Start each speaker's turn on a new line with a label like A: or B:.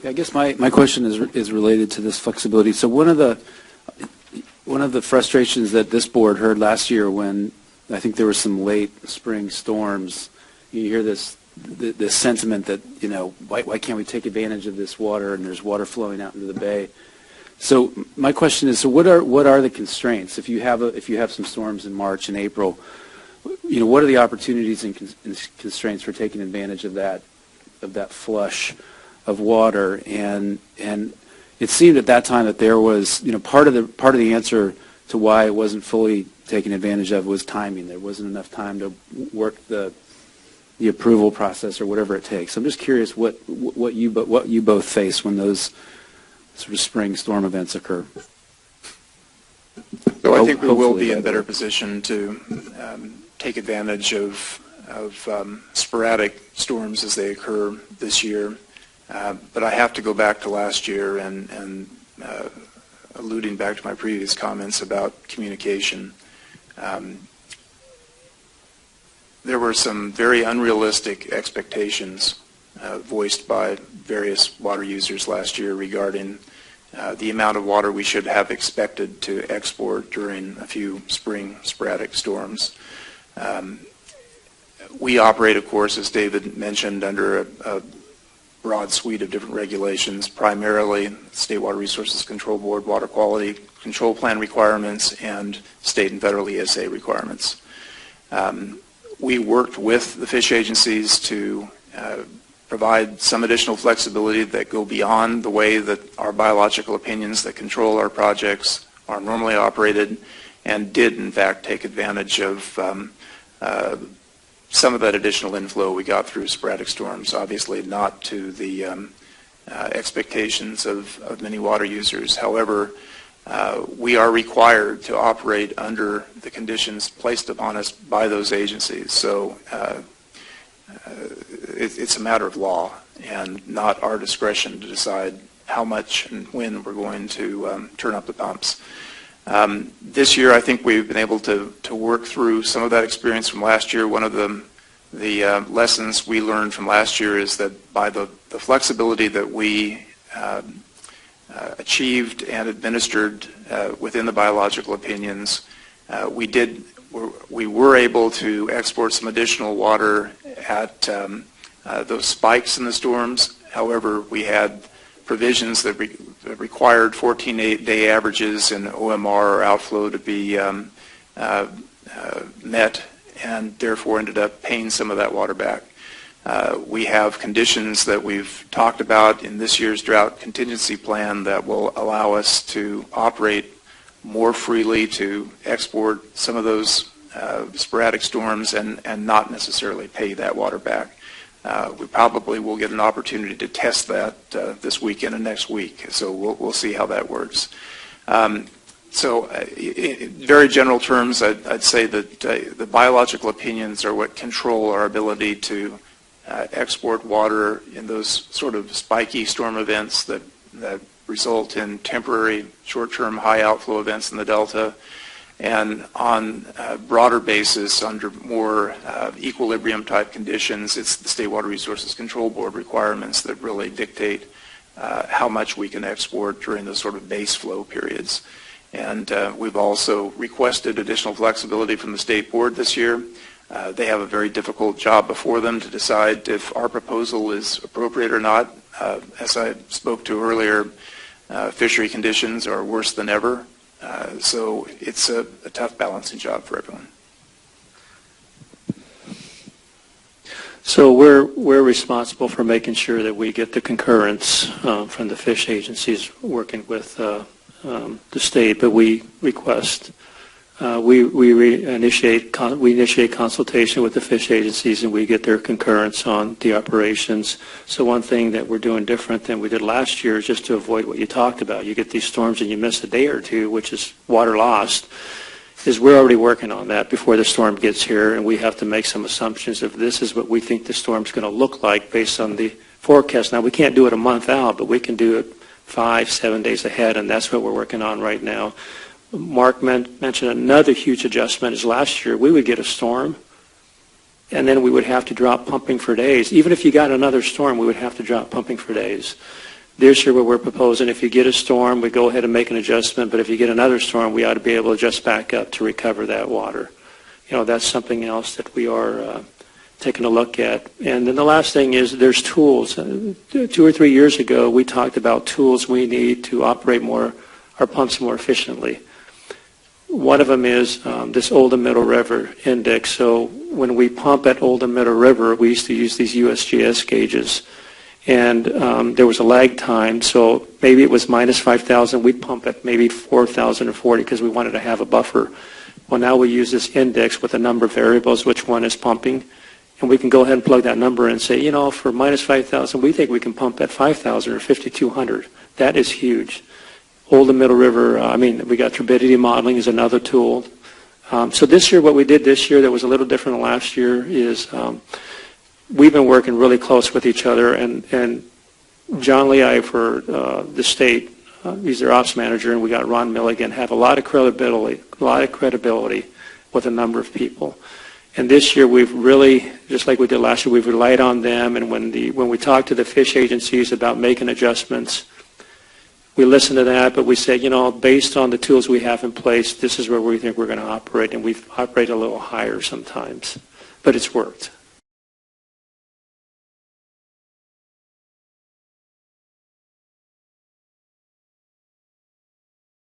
A: I guess my question is related to this flexibility. So one of the frustrations that this board heard last year when I think there were some late spring storms, you hear this sentiment that, you know, why can't we take advantage of this water, and there's water flowing out into the bay. So my question is, so what are the constraints if you have some storms in March and April? You know, what are the opportunities and constraints for taking advantage of that flush of water? And it seemed at that time that there was, you know, part of the answer to why it wasn't fully taken advantage of was timing. There wasn't enough time to work the approval process or whatever it takes. I'm just curious what you both face when those sort of spring storm events occur.
B: So I think we will be in better position to take advantage of sporadic storms as they occur this year. But I have to go back to last year and alluding back to my previous comments about communication. There were some very unrealistic expectations voiced by various water users last year regarding the amount of water we should have expected to export during a few spring sporadic storms. We operate, of course, as David mentioned, under a broad suite of different regulations, primarily State Water Resources Control Board Water Quality Control Plan requirements and state and federal ESA requirements. We worked with the fish agencies to provide some additional flexibility that go beyond the way that our biological opinions that control our projects are normally operated, and did in fact take advantage of some of that additional inflow we got through sporadic storms, obviously not to the expectations of many water users. However, we are required to operate under the conditions placed upon us by those agencies. So it's a matter of law and not our discretion to decide how much and when we're going to turn up the pumps. This year, I think we've been able to work through some of that experience from last year. One of the lessons we learned from last year is that by the flexibility that we achieved and administered within the biological opinions, we were able to export some additional water at those spikes in the storms. However, we had provisions that required 14-day averages in OMR or outflow to be met, and therefore ended up paying some of that water back. We have conditions that we've talked about in this year's drought contingency plan that will allow us to operate more freely to export some of those sporadic storms and not necessarily pay that water back. We probably will get an opportunity to test that this weekend and next week, so we'll see how that works. So in very general terms, I'd say that the biological opinions are what control our ability to export water in those sort of spiky storm events that result in temporary short-term high outflow events in the Delta, and on a broader basis under more equilibrium type conditions, it's the State Water Resources Control Board requirements that really dictate how much we can export during those sort of base flow periods. And we've also requested additional flexibility from the State Board this year. They have a very difficult job before them to decide if our proposal is appropriate or not. As I spoke to earlier, fishery conditions are worse than ever. So it's a tough balancing job for everyone.
C: So we're responsible for making sure that we get the concurrence from the fish agencies working with the state, but we request we initiate consultation with the fish agencies, and we get their concurrence on the operations. So one thing that we're doing different than we did last year is just to avoid what you talked about. You get these storms and you miss a day or two, which is water lost, is we're already working on that before the storm gets here, and we have to make some assumptions of this is what we think the storm's going to look like based on the forecast. Now, we can't do it a month out, but we can do it 5-7 days ahead, and that's what we're working on right now. Mark mentioned another huge adjustment is last year we would get a storm and then we would have to drop pumping for days. Even if you got another storm, we would have to drop pumping for days. This year, what we're proposing, if you get a storm, we go ahead and make an adjustment, but if you get another storm, we ought to be able to adjust back up to recover that water. That's something else that we are taking a look at. And then the last thing is there's tools. 2 or 3 years ago, we talked about tools we need to operate our pumps more efficiently. One of them is this Oldham Middle River index. So when we pump at Oldham Middle River, we used to use these USGS gauges. And there was a lag time, so maybe it was minus 5,000. We'd pump at maybe 4,040 because we wanted to have a buffer. Well, now we use this index with a number of variables, which one is pumping, and we can go ahead and plug that number in and say, for minus 5,000, we think we can pump at 5,000 or 5,200. That is huge. Oldham Middle River, we got turbidity modeling is another tool. So this year, what we did this year that was a little different than last year is we've been working really close with each other, and John Lee for the state, he's their ops manager, and we got Ron Milligan, have a lot of credibility with a number of people. And this year we've really, just like we did last year, we've relied on them, and when we talk to the fish agencies about making adjustments, we listen to that, but we say, based on the tools we have in place, this is where we think we're going to operate, and we've operated a little higher sometimes, but it's worked.